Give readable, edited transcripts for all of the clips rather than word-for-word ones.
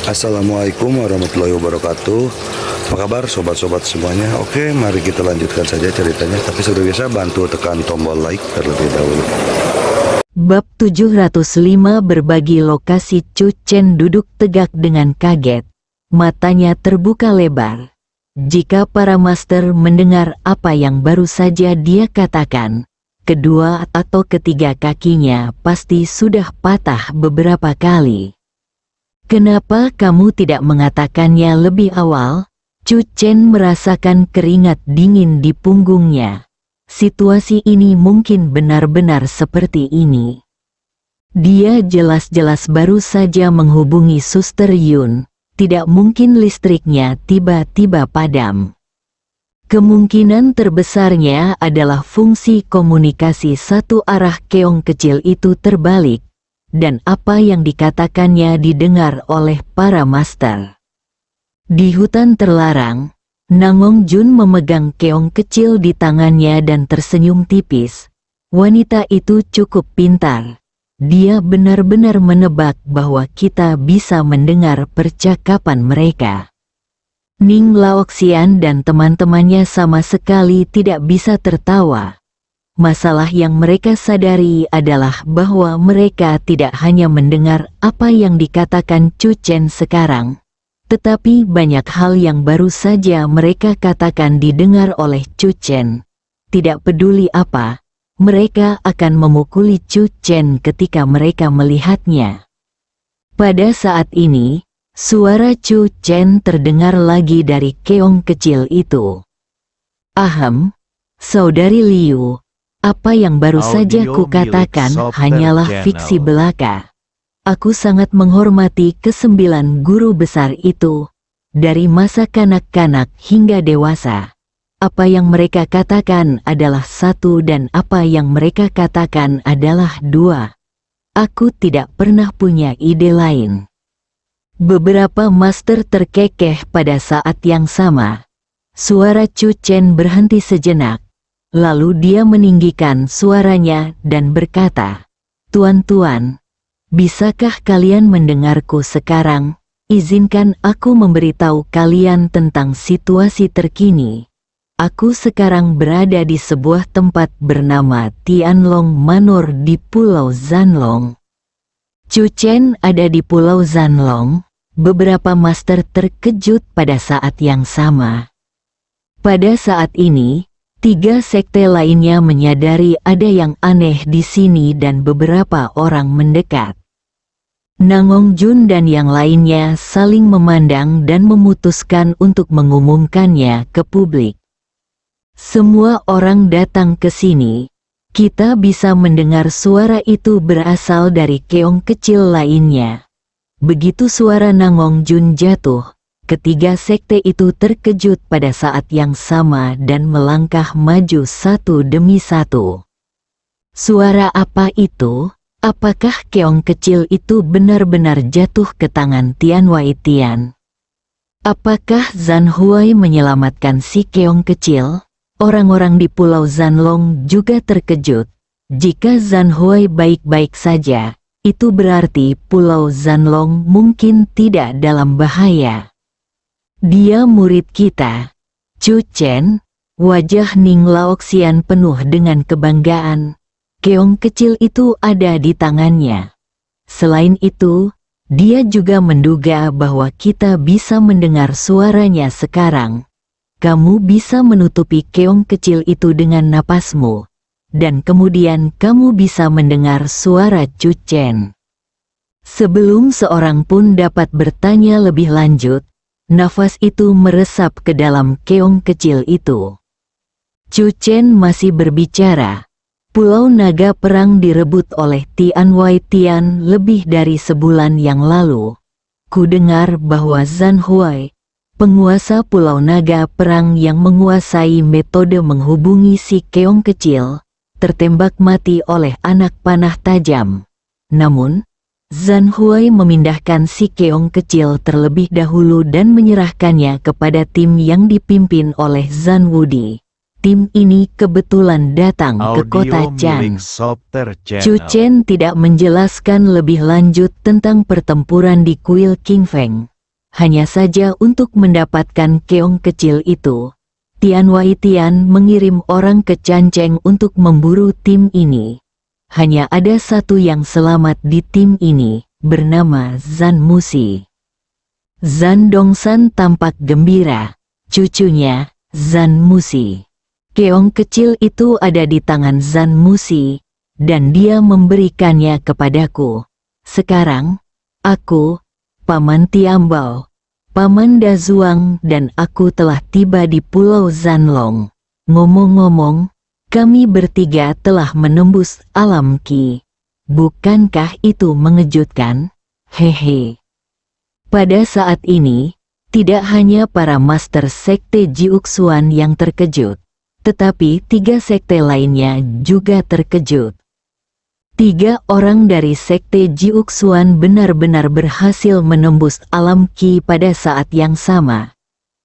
Assalamualaikum warahmatullahi wabarakatuh. Apa kabar sobat-sobat semuanya? Oke, mari kita lanjutkan saja ceritanya. Tapi seperti biasa bantu tekan tombol like terlebih dahulu. Bab 705. Berbagi lokasi. Chu Chen duduk tegak dengan kaget. Matanya terbuka lebar. Jika para master mendengar apa yang baru saja dia katakan, kedua atau ketiga kakinya pasti sudah patah beberapa kali. Kenapa kamu tidak mengatakannya lebih awal? Chu Chen merasakan keringat dingin di punggungnya. Situasi ini mungkin benar-benar seperti ini. Dia jelas-jelas baru saja menghubungi Suster Yun. Tidak mungkin listriknya tiba-tiba padam. Kemungkinan terbesarnya adalah fungsi komunikasi satu arah keong kecil itu terbalik. Dan apa yang dikatakannya didengar oleh para master. Di hutan terlarang, Nangong Jun memegang keong kecil di tangannya dan tersenyum tipis. Wanita itu cukup pintar. Dia benar-benar menebak bahwa kita bisa mendengar percakapan mereka. Ning Laoxian dan teman-temannya sama sekali tidak bisa tertawa. Masalah yang mereka sadari adalah bahwa mereka tidak hanya mendengar apa yang dikatakan Chu Chen sekarang, tetapi banyak hal yang baru saja mereka katakan didengar oleh Chu Chen. Tidak peduli apa, mereka akan memukuli Chu Chen ketika mereka melihatnya. Pada saat ini, suara Chu Chen terdengar lagi dari keong kecil itu. Ahem, Saudari Liu. Apa yang baru saja kukatakan hanyalah fiksi belaka. Aku sangat menghormati kesembilan guru besar itu, dari masa kanak-kanak hingga dewasa. Apa yang mereka katakan adalah satu dan apa yang mereka katakan adalah dua. Aku tidak pernah punya ide lain. Beberapa master terkekeh pada saat yang sama. Suara Chu Chen berhenti sejenak. Lalu dia meninggikan suaranya dan berkata, "Tuan-tuan, bisakah kalian mendengarku sekarang? Izinkan aku memberitahu kalian tentang situasi terkini. Aku sekarang berada di sebuah tempat bernama Tianlong Manor di Pulau Zanlong." Chu Chen ada di Pulau Zanlong. Beberapa master terkejut pada saat yang sama. Pada saat ini, tiga sekte lainnya menyadari ada yang aneh di sini dan beberapa orang mendekat. Nangong Jun dan yang lainnya saling memandang dan memutuskan untuk mengumumkannya ke publik. Semua orang datang ke sini. Kita bisa mendengar suara itu berasal dari keong kecil lainnya. Begitu suara Nangong Jun jatuh, ketiga sekte itu terkejut pada saat yang sama dan melangkah maju satu demi satu. Suara apa itu? Apakah keong kecil itu benar-benar jatuh ke tangan Tian Wai Tian? Apakah Zhan Huai menyelamatkan si keong kecil? Orang-orang di Pulau Zanlong juga terkejut. Jika Zhan Huai baik-baik saja, itu berarti Pulau Zanlong mungkin tidak dalam bahaya. Dia murid kita. Chu Chen. Wajah Ning Laoxian penuh dengan kebanggaan. Keong kecil itu ada di tangannya. Selain itu, dia juga menduga bahwa kita bisa mendengar suaranya sekarang. Kamu bisa menutupi keong kecil itu dengan napasmu. Dan kemudian kamu bisa mendengar suara Chu Chen. Sebelum seorang pun dapat bertanya lebih lanjut, nafas itu meresap ke dalam keong kecil itu. Chu Chen masih berbicara. Pulau Naga Perang direbut oleh Tian Wai Tian lebih dari sebulan yang lalu. Ku dengar bahwa Zhan Huai, penguasa Pulau Naga Perang yang menguasai metode menghubungi si keong kecil, tertembak mati oleh anak panah tajam. Namun, Zhan Huai memindahkan si keong kecil terlebih dahulu dan menyerahkannya kepada tim yang dipimpin oleh Zhan Wudi. Tim ini kebetulan datang ke kota Chan. Chu Chen tidak menjelaskan lebih lanjut tentang pertempuran di kuil King Feng. Hanya saja untuk mendapatkan keong kecil itu, Tian Wai Tian mengirim orang ke Canceng untuk memburu tim ini. Hanya ada satu yang selamat di tim ini, bernama Zan Musi. Zan Dongsan tampak gembira. Cucunya, Zan Musi. Keong kecil itu ada di tangan Zan Musi, dan dia memberikannya kepadaku. Sekarang, aku, Paman Tiambao, Paman Dazuang dan aku telah tiba di Pulau Zanlong. Ngomong-ngomong, kami bertiga telah menembus alam Qi. Bukankah itu mengejutkan? Hehe. Pada saat ini, tidak hanya para master sekte Jiuxuan yang terkejut, tetapi 3 sekte lainnya juga terkejut. 3 orang dari sekte Jiuxuan benar-benar berhasil menembus alam Qi pada saat yang sama.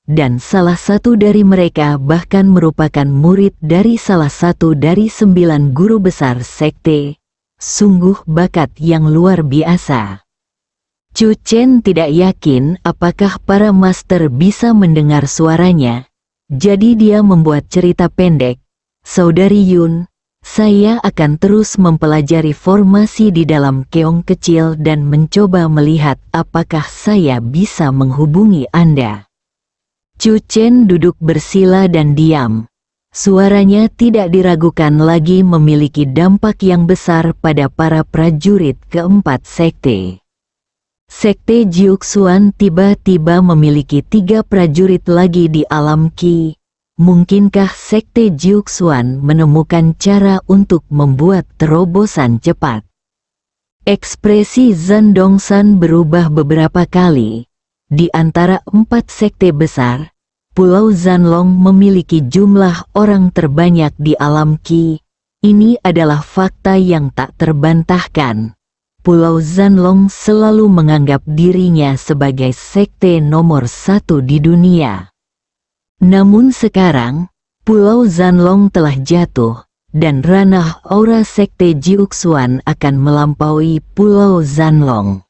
Dan salah satu dari mereka bahkan merupakan murid dari salah satu dari 9 guru besar sekte. Sungguh bakat yang luar biasa. Chu Chen tidak yakin apakah para master bisa mendengar suaranya. Jadi dia membuat cerita pendek. Saudari Yun, saya akan terus mempelajari formasi di dalam keong kecil dan mencoba melihat apakah saya bisa menghubungi Anda. Chu Chen duduk bersila dan diam. Suaranya tidak diragukan lagi memiliki dampak yang besar pada para prajurit keempat sekte. Sekte Jiuxuan tiba-tiba memiliki 3 prajurit lagi di alam Qi. Mungkinkah sekte Jiuxuan menemukan cara untuk membuat terobosan cepat? Ekspresi Zan Dongsan berubah beberapa kali. Di antara 4 sekte besar, Pulau Zanlong memiliki jumlah orang terbanyak di alam Qi. Ini adalah fakta yang tak terbantahkan. Pulau Zanlong selalu menganggap dirinya sebagai sekte nomor 1 di dunia. Namun sekarang, Pulau Zanlong telah jatuh, dan ranah aura sekte Jiuxuan akan melampaui Pulau Zanlong.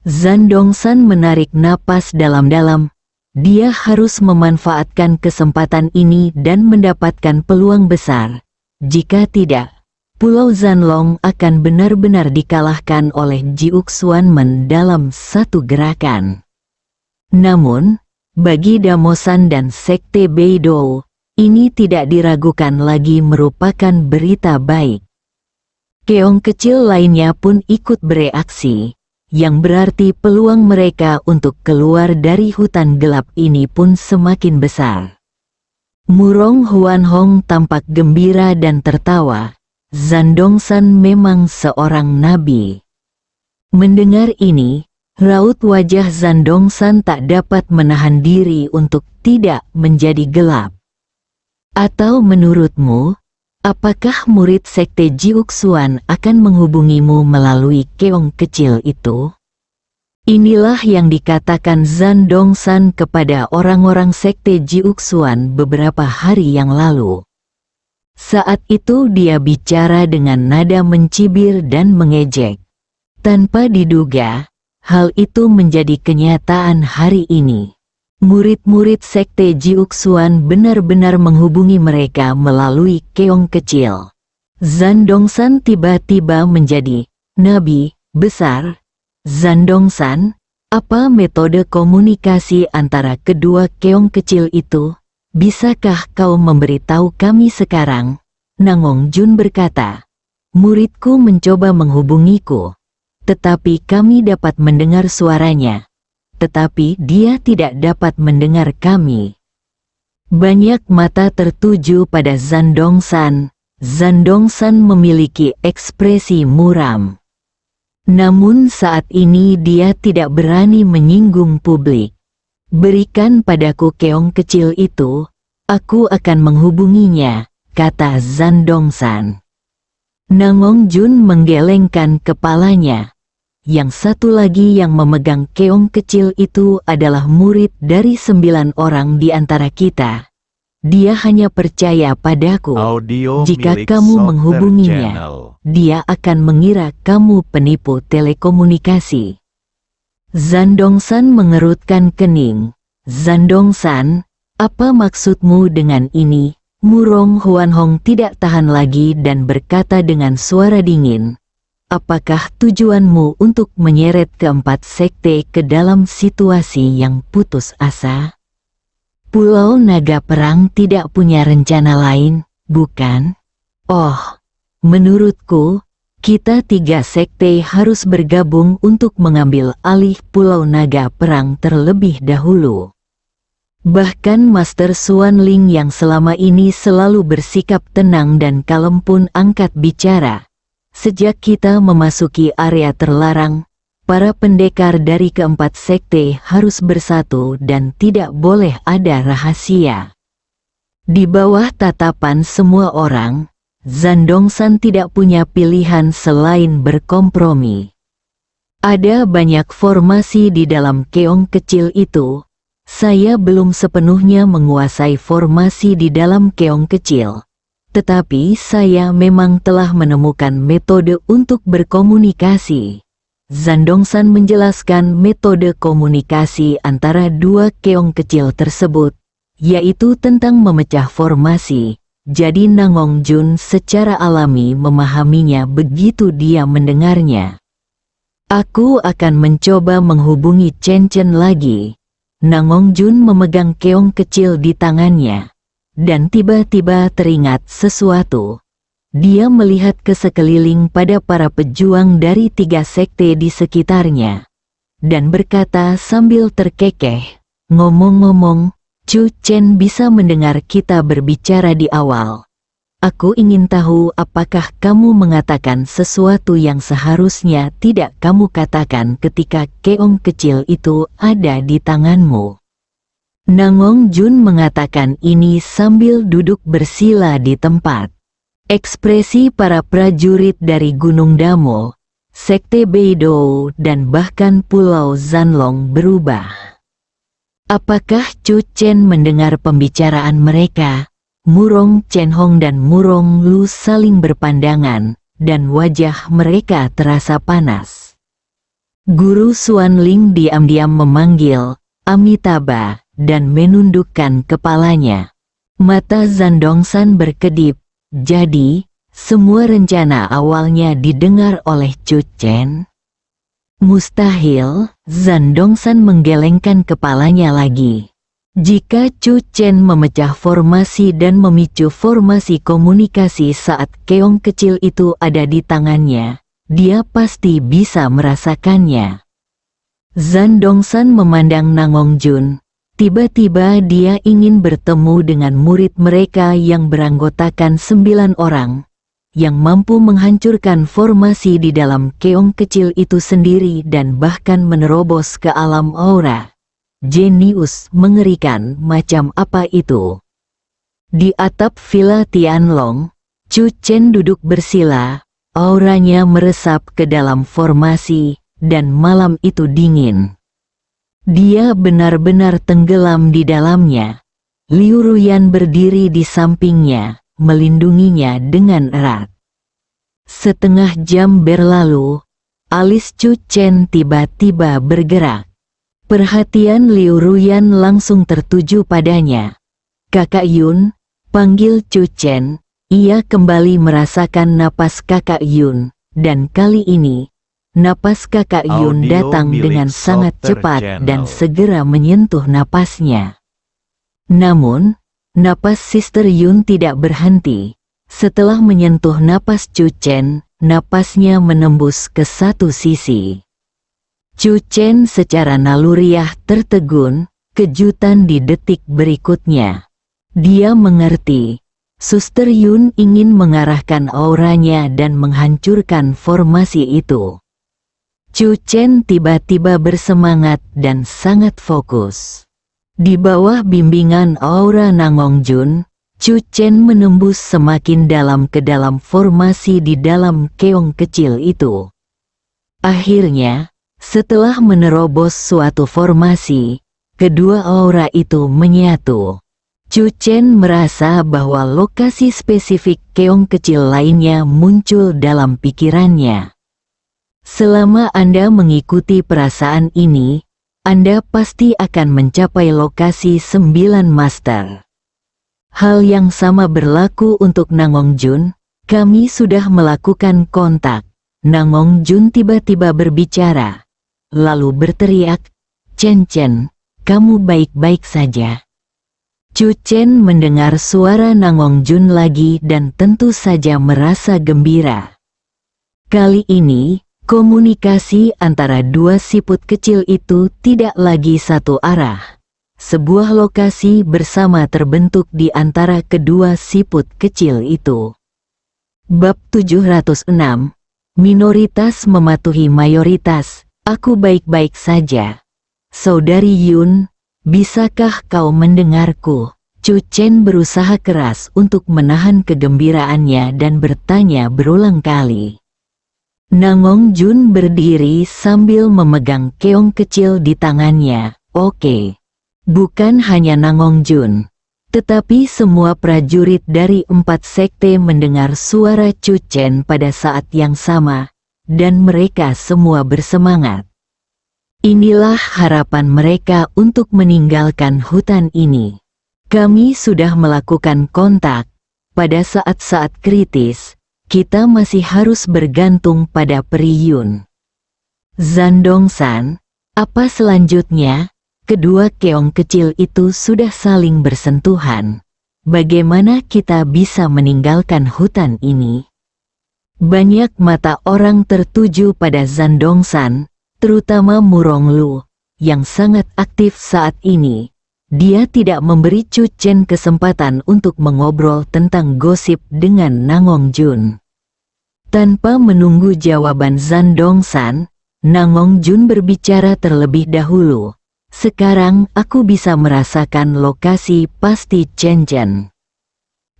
Zan Dongsan menarik napas dalam-dalam. Dia harus memanfaatkan kesempatan ini dan mendapatkan peluang besar. Jika tidak, Pulau Zanlong akan benar-benar dikalahkan oleh Jiuxuanmen dalam satu gerakan. Namun, bagi Damosan dan sekte Beidou, ini tidak diragukan lagi merupakan berita baik. Keong kecil lainnya pun ikut bereaksi, yang berarti peluang mereka untuk keluar dari hutan gelap ini pun semakin besar. Murong Huanhong tampak gembira dan tertawa. Zan Dongsan memang seorang nabi. Mendengar ini, raut wajah Zan Dongsan tak dapat menahan diri untuk tidak menjadi gelap. Atau menurutmu, apakah murid sekte Jiuxuan akan menghubungimu melalui keong kecil itu? Inilah yang dikatakan Zan Dongsan kepada orang-orang sekte Jiuxuan beberapa hari yang lalu. Saat itu dia bicara dengan nada mencibir dan mengejek. Tanpa diduga, hal itu menjadi kenyataan hari ini. Murid-murid sekte Jiuxuan benar-benar menghubungi mereka melalui keong kecil. Zan Dongsan tiba-tiba menjadi nabi besar. Zan Dongsan, apa metode komunikasi antara kedua keong kecil itu? Bisakah kau memberitahu kami sekarang? Nangong Jun berkata, muridku mencoba menghubungiku, tetapi kami dapat mendengar suaranya. Tetapi dia tidak dapat mendengar kami. Banyak mata tertuju pada Zan Dongsan. Zan Dongsan memiliki ekspresi muram. Namun saat ini dia tidak berani menyinggung publik. Berikan padaku keong kecil itu, aku akan menghubunginya, kata Zan Dongsan. Nangong Jun menggelengkan kepalanya. Yang satu lagi yang memegang keong kecil itu adalah murid dari 9 orang di antara kita. Dia hanya percaya padaku. Jika kamu menghubunginya, dia akan mengira kamu penipu telekomunikasi. Zandongsan mengerutkan kening. Zandongsan, apa maksudmu dengan ini? Murong Huanhong tidak tahan lagi dan berkata dengan suara dingin. Apakah tujuanmu untuk menyeret keempat sekte ke dalam situasi yang putus asa? Pulau Naga Perang tidak punya rencana lain, bukan? Oh, menurutku, kita tiga sekte harus bergabung untuk mengambil alih Pulau Naga Perang terlebih dahulu. Bahkan Master Xuan Ling yang selama ini selalu bersikap tenang dan kalem pun angkat bicara. Sejak kita memasuki area terlarang, para pendekar dari keempat sekte harus bersatu dan tidak boleh ada rahasia. Di bawah tatapan semua orang, Zandongsan tidak punya pilihan selain berkompromi. Ada banyak formasi di dalam keong kecil itu. Saya belum sepenuhnya menguasai formasi di dalam keong kecil. Tetapi saya memang telah menemukan metode untuk berkomunikasi. Zandongsan menjelaskan metode komunikasi antara dua keong kecil tersebut, yaitu tentang memecah formasi. Jadi Nangong Jun secara alami memahaminya begitu dia mendengarnya. Aku akan mencoba menghubungi Chen Chen lagi. Nangong Jun memegang keong kecil di tangannya. Dan tiba-tiba teringat sesuatu. Dia melihat ke sekeliling pada para pejuang dari tiga sekte di sekitarnya. Dan berkata sambil terkekeh, ngomong-ngomong, Chu Chen bisa mendengar kita berbicara di awal. Aku ingin tahu apakah kamu mengatakan sesuatu yang seharusnya tidak kamu katakan ketika keong kecil itu ada di tanganmu. Nangong Jun mengatakan ini sambil duduk bersila di tempat. Ekspresi para prajurit dari Gunung Damo, Sekte Beidou dan bahkan Pulau Zanlong berubah. Apakah Chu Chen mendengar pembicaraan mereka? Murong Chen Hong dan Murong Lu saling berpandangan, dan wajah mereka terasa panas. Guru Xuan Ling diam-diam memanggil Amitabha dan menundukkan kepalanya. Mata Zandongsan berkedip. Jadi, semua rencana awalnya didengar oleh Chu Chen? Mustahil, Zandongsan menggelengkan kepalanya lagi. Jika Chu Chen memecah formasi dan memicu formasi komunikasi saat keong kecil itu ada di tangannya, dia pasti bisa merasakannya. Zandongsan memandang Nangong Jun. Tiba-tiba dia ingin bertemu dengan murid mereka yang beranggotakan 9 orang, yang mampu menghancurkan formasi di dalam keong kecil itu sendiri dan bahkan menerobos ke alam aura. Jenius mengerikan macam apa itu? Di atap Villa Tianlong, Chu Chen duduk bersila, auranya meresap ke dalam formasi, dan malam itu dingin. Dia benar-benar tenggelam di dalamnya. Liu Ruyan berdiri di sampingnya, melindunginya dengan erat. Setengah jam berlalu, alis Chu Chen tiba-tiba bergerak. Perhatian Liu Ruyan langsung tertuju padanya. Kakak Yun, panggil Chu Chen. Ia kembali merasakan napas Kakak Yun, dan kali ini, napas Kakak Yun datang dengan sangat cepat dan segera menyentuh napasnya. Namun, napas Sister Yun tidak berhenti. Setelah menyentuh napas Chu Chen, napasnya menembus ke satu sisi. Chu Chen secara naluriah tertegun, kejutan di detik berikutnya. Dia mengerti, Suster Yun ingin mengarahkan auranya dan menghancurkan formasi itu. Chu Chen tiba-tiba bersemangat dan sangat fokus. Di bawah bimbingan aura Nangong Jun, Chu Chen menembus semakin dalam ke dalam formasi di dalam keong kecil itu. Akhirnya, setelah menerobos suatu formasi, kedua aura itu menyatu. Chu Chen merasa bahwa lokasi spesifik keong kecil lainnya muncul dalam pikirannya. Selama Anda mengikuti perasaan ini, Anda pasti akan mencapai lokasi 9 master. Hal yang sama berlaku untuk Nangong Jun. Kami sudah melakukan kontak. Nangong Jun tiba-tiba berbicara, lalu berteriak, "Chen Chen, kamu baik-baik saja?" Chu Chen mendengar suara Nangong Jun lagi dan tentu saja merasa gembira. Kali ini, komunikasi antara dua siput kecil itu tidak lagi satu arah. Sebuah lokasi bersama terbentuk di antara kedua siput kecil itu. Bab 706. Minoritas mematuhi mayoritas. Aku baik-baik saja. Saudari Yun, bisakah kau mendengarku? Chu Chen berusaha keras untuk menahan kegembiraannya dan bertanya berulang kali. Nangong Jun berdiri sambil memegang keong kecil di tangannya. Oke. Bukan hanya Nangong Jun, tetapi semua prajurit dari 4 sekte mendengar suara Chu Chen pada saat yang sama, dan mereka semua bersemangat. Inilah harapan mereka untuk meninggalkan hutan ini. Kami sudah melakukan kontak. Pada saat-saat kritis, kita masih harus bergantung pada Pri Yun. Zandong-san, apa selanjutnya? Kedua keong kecil itu sudah saling bersentuhan. Bagaimana kita bisa meninggalkan hutan ini? Banyak mata orang tertuju pada Zandong-san, terutama Murong Lu, yang sangat aktif saat ini. Dia tidak memberi Chu Chen kesempatan untuk mengobrol tentang gosip dengan Nangong Jun. Tanpa menunggu jawaban Zandong-san, Nangong Jun berbicara terlebih dahulu. Sekarang aku bisa merasakan lokasi pasti Chen Chen.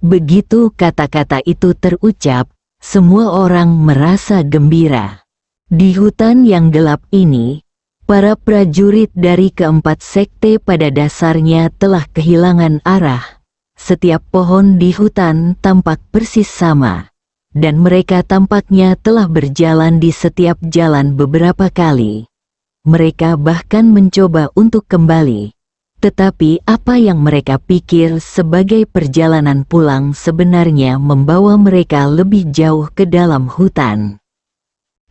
Begitu kata-kata itu terucap, semua orang merasa gembira. Di hutan yang gelap ini, para prajurit dari keempat sekte pada dasarnya telah kehilangan arah. Setiap pohon di hutan tampak persis sama, dan mereka tampaknya telah berjalan di setiap jalan beberapa kali. Mereka bahkan mencoba untuk kembali. Tetapi apa yang mereka pikir sebagai perjalanan pulang sebenarnya membawa mereka lebih jauh ke dalam hutan.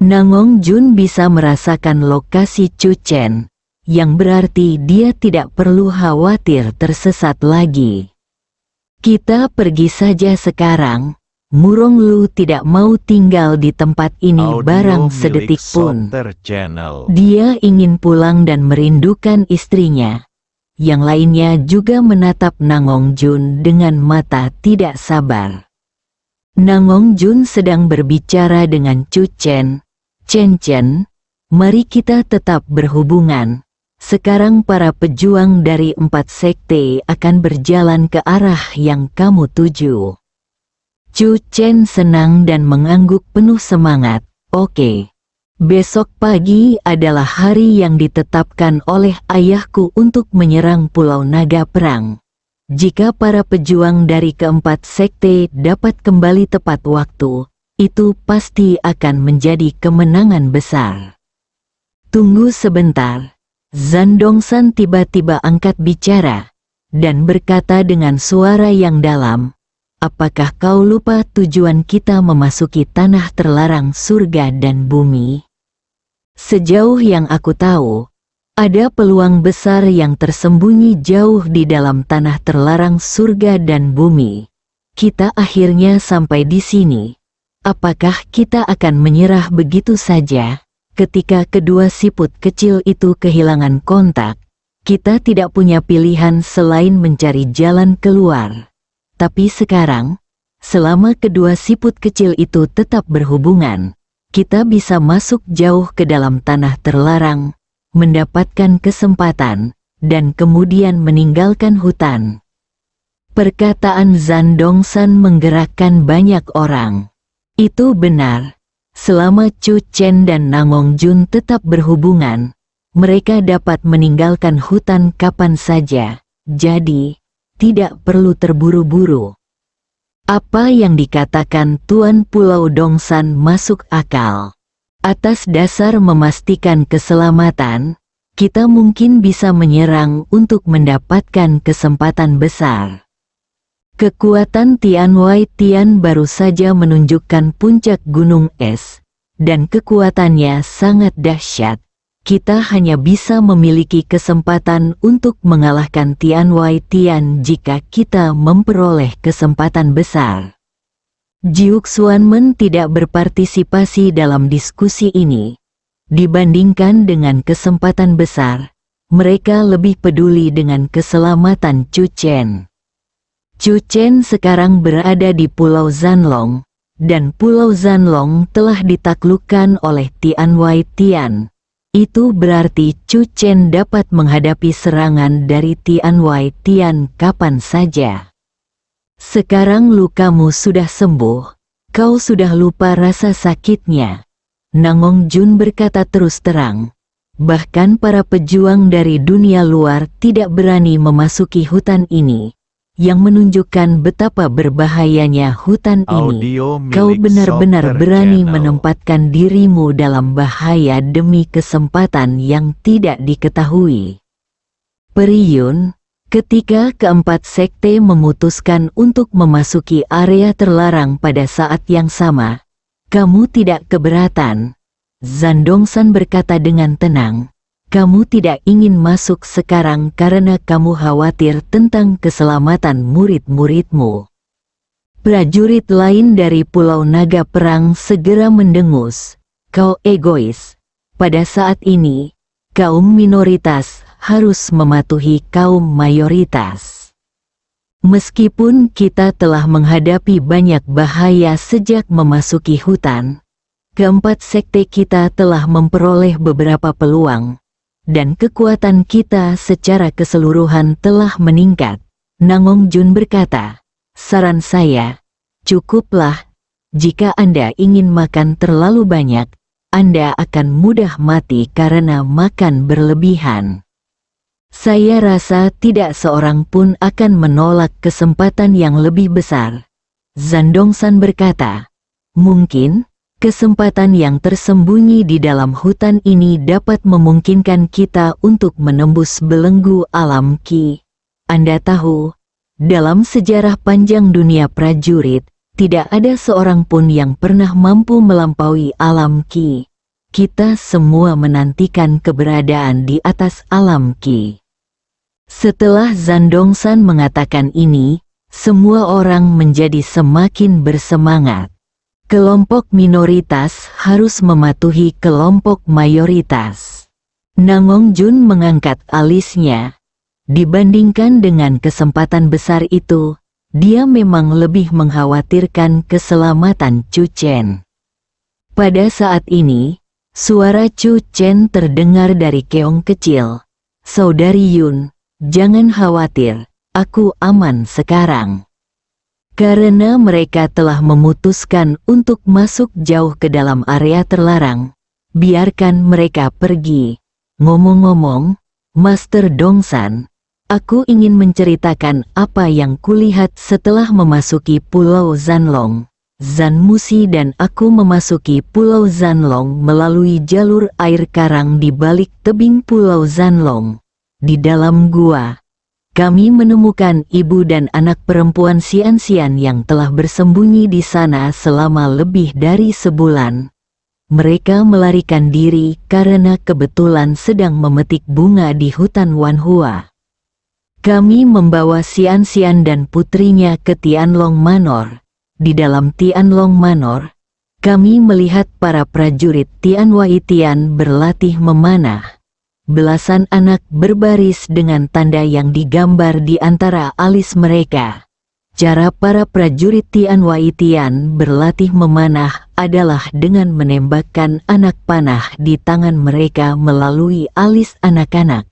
Nangong Jun bisa merasakan lokasi Chu Chen, yang berarti dia tidak perlu khawatir tersesat lagi. Kita pergi saja sekarang. Murong Lu tidak mau tinggal di tempat ini barang sedetik pun. Dia ingin pulang dan merindukan istrinya. Yang lainnya juga menatap Nangong Jun dengan mata tidak sabar. Nangong Jun sedang berbicara dengan Chu Chen. Chen Chen, mari kita tetap berhubungan. Sekarang para pejuang dari 4 sekte akan berjalan ke arah yang kamu tuju. Chu Chen senang dan mengangguk penuh semangat. Oke. Besok pagi adalah hari yang ditetapkan oleh ayahku untuk menyerang Pulau Naga Perang. Jika para pejuang dari keempat sekte dapat kembali tepat waktu, itu pasti akan menjadi kemenangan besar. Tunggu sebentar. Zandong-san tiba-tiba angkat bicara, dan berkata dengan suara yang dalam, apakah kau lupa tujuan kita memasuki tanah terlarang surga dan bumi? Sejauh yang aku tahu, ada peluang besar yang tersembunyi jauh di dalam tanah terlarang surga dan bumi. Kita akhirnya sampai di sini. Apakah kita akan menyerah begitu saja? Ketika kedua siput kecil itu kehilangan kontak, kita tidak punya pilihan selain mencari jalan keluar. Tapi sekarang, selama kedua siput kecil itu tetap berhubungan, kita bisa masuk jauh ke dalam tanah terlarang, mendapatkan kesempatan, dan kemudian meninggalkan hutan. Perkataan Zandong-san menggerakkan banyak orang. Itu benar. Selama Chu Chen dan Nangong Jun tetap berhubungan, mereka dapat meninggalkan hutan kapan saja, jadi tidak perlu terburu-buru. Apa yang dikatakan Tuan Pulau Dongsan masuk akal. Atas dasar memastikan keselamatan, kita mungkin bisa menyerang untuk mendapatkan kesempatan besar. Kekuatan Tianwai Tian baru saja menunjukkan puncak gunung es, dan kekuatannya sangat dahsyat. Kita hanya bisa memiliki kesempatan untuk mengalahkan Tianwai Tian jika kita memperoleh kesempatan besar. Jiuk Xuanmen tidak berpartisipasi dalam diskusi ini. Dibandingkan dengan kesempatan besar, mereka lebih peduli dengan keselamatan Chu Chen. Chu Chen sekarang berada di Pulau Zanlong, dan Pulau Zanlong telah ditaklukkan oleh Tianwai Tian. Itu berarti Chu Chen dapat menghadapi serangan dari Tianwai Tian kapan saja. Sekarang lukamu sudah sembuh, kau sudah lupa rasa sakitnya. Nangong Jun berkata terus terang. Bahkan para pejuang dari dunia luar tidak berani memasuki hutan ini, yang menunjukkan betapa berbahayanya hutan ini. Kau benar-benar berani menempatkan dirimu dalam bahaya demi kesempatan yang tidak diketahui. Periyun, ketika keempat sekte memutuskan untuk memasuki area terlarang pada saat yang sama, kamu tidak keberatan. Zandongsan berkata dengan tenang. Kamu tidak ingin masuk sekarang karena kamu khawatir tentang keselamatan murid-muridmu. Prajurit lain dari Pulau Naga Perang segera mendengus. Kau egois. Pada saat ini, kaum minoritas harus mematuhi kaum mayoritas. Meskipun kita telah menghadapi banyak bahaya sejak memasuki hutan, keempat sekte kita telah memperoleh beberapa peluang, dan kekuatan kita secara keseluruhan telah meningkat. Nangong Jun berkata, saran saya, cukuplah. Jika Anda ingin makan terlalu banyak, Anda akan mudah mati karena makan berlebihan. Saya rasa tidak seorang pun akan menolak kesempatan yang lebih besar. Zandongsan berkata, mungkin kesempatan yang tersembunyi di dalam hutan ini dapat memungkinkan kita untuk menembus belenggu alam Qi. Anda tahu, dalam sejarah panjang dunia prajurit, tidak ada seorang pun yang pernah mampu melampaui alam Qi. Kita semua menantikan keberadaan di atas alam Qi. Setelah Zandongsan mengatakan ini, semua orang menjadi semakin bersemangat. Kelompok minoritas harus mematuhi kelompok mayoritas. Nangong Jun mengangkat alisnya. Dibandingkan dengan kesempatan besar itu, dia memang lebih mengkhawatirkan keselamatan Chu Chen. Pada saat ini, suara Chu Chen terdengar dari keong kecil. Saudari Yun, jangan khawatir, aku aman sekarang. Karena mereka telah memutuskan untuk masuk jauh ke dalam area terlarang, biarkan mereka pergi. Ngomong-ngomong, Master Dongsan, aku ingin menceritakan apa yang kulihat setelah memasuki Pulau Zanlong. Zan Musi dan aku memasuki Pulau Zanlong melalui jalur air karang di balik tebing Pulau Zanlong. Di dalam gua, kami menemukan ibu dan anak perempuan Xian-Xian yang telah bersembunyi di sana selama lebih dari sebulan. Mereka melarikan diri karena kebetulan sedang memetik bunga di hutan Wanhua. Kami membawa Xian-Xian dan putrinya ke Tianlong Manor. Di dalam Tianlong Manor, kami melihat para prajurit Tianwai Tian berlatih memanah. Belasan anak berbaris dengan tanda yang digambar di antara alis mereka. Cara para prajurit Tianwai Tian berlatih memanah adalah dengan menembakkan anak panah di tangan mereka melalui alis anak-anak.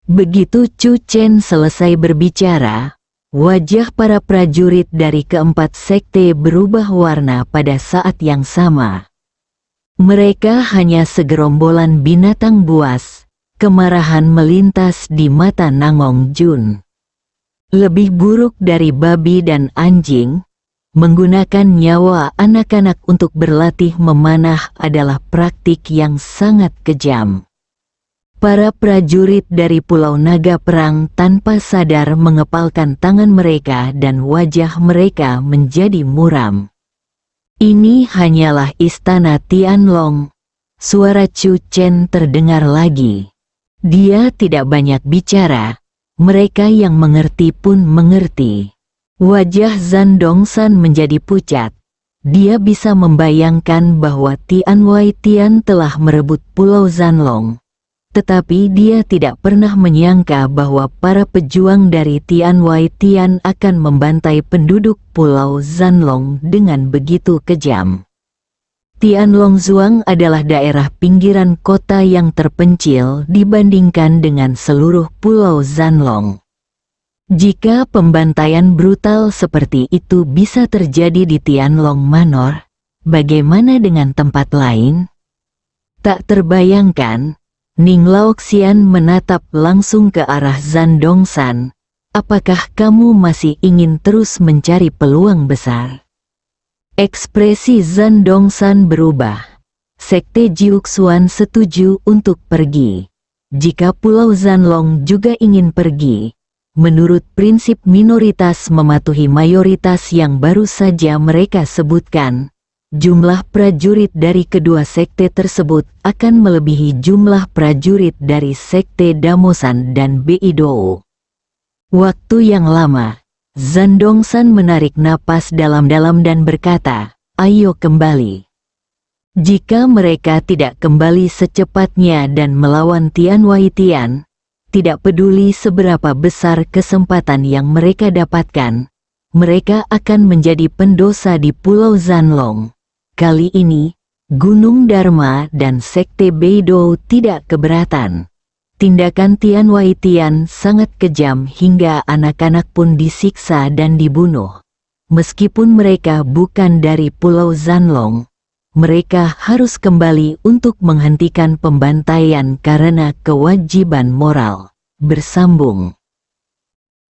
Begitu Chu Chen selesai berbicara, wajah para prajurit dari keempat sekte berubah warna pada saat yang sama. Mereka hanya segerombolan binatang buas. Kemarahan melintas di mata Nangong Jun. Lebih buruk dari babi dan anjing, Menggunakan nyawa anak-anak untuk berlatih memanah adalah praktik yang sangat kejam. Para prajurit dari Pulau Naga Perang tanpa sadar mengepalkan tangan mereka dan wajah mereka menjadi muram. Ini hanyalah istana Tianlong. Suara Chu Chen terdengar lagi. Dia tidak banyak bicara. Mereka yang mengerti pun mengerti. Wajah Zhan Dongshan menjadi pucat. Dia bisa membayangkan bahwa Tian Wai Tian telah merebut Pulau Zanlong. Tetapi dia tidak pernah menyangka bahwa para pejuang dari Tian Wai Tian akan membantai penduduk Pulau Zanlong dengan begitu kejam. Tianlong Zuang adalah daerah pinggiran kota yang terpencil dibandingkan dengan seluruh Pulau Zanlong. Jika pembantaian brutal seperti itu bisa terjadi di Tianlong Manor, bagaimana dengan tempat lain? Tak terbayangkan. Ning Laoxian menatap langsung ke arah Zhan Dongshan. Apakah kamu masih ingin terus mencari peluang besar? Ekspresi Zhan Dongshan berubah. Sekte Jiuxuan setuju untuk pergi. Jika Pulau Zanlong juga ingin pergi, menurut prinsip minoritas mematuhi mayoritas yang baru saja mereka sebutkan, jumlah prajurit dari kedua sekte tersebut akan melebihi jumlah prajurit dari sekte Damosan dan Beidou. Waktu yang lama, Zhan Dongshan menarik napas dalam-dalam dan berkata, "Ayo kembali." Jika mereka tidak kembali secepatnya dan melawan Tian Wai Tian, tidak peduli seberapa besar kesempatan yang mereka dapatkan, mereka akan menjadi pendosa di Pulau Zanlong. Kali ini, Gunung Dharma dan Sekte Beidou tidak keberatan. Tindakan Tian Wai Tian sangat kejam hingga anak-anak pun disiksa dan dibunuh. Meskipun mereka bukan dari Pulau Zanlong, mereka harus kembali untuk menghentikan pembantaian karena kewajiban moral. Bersambung.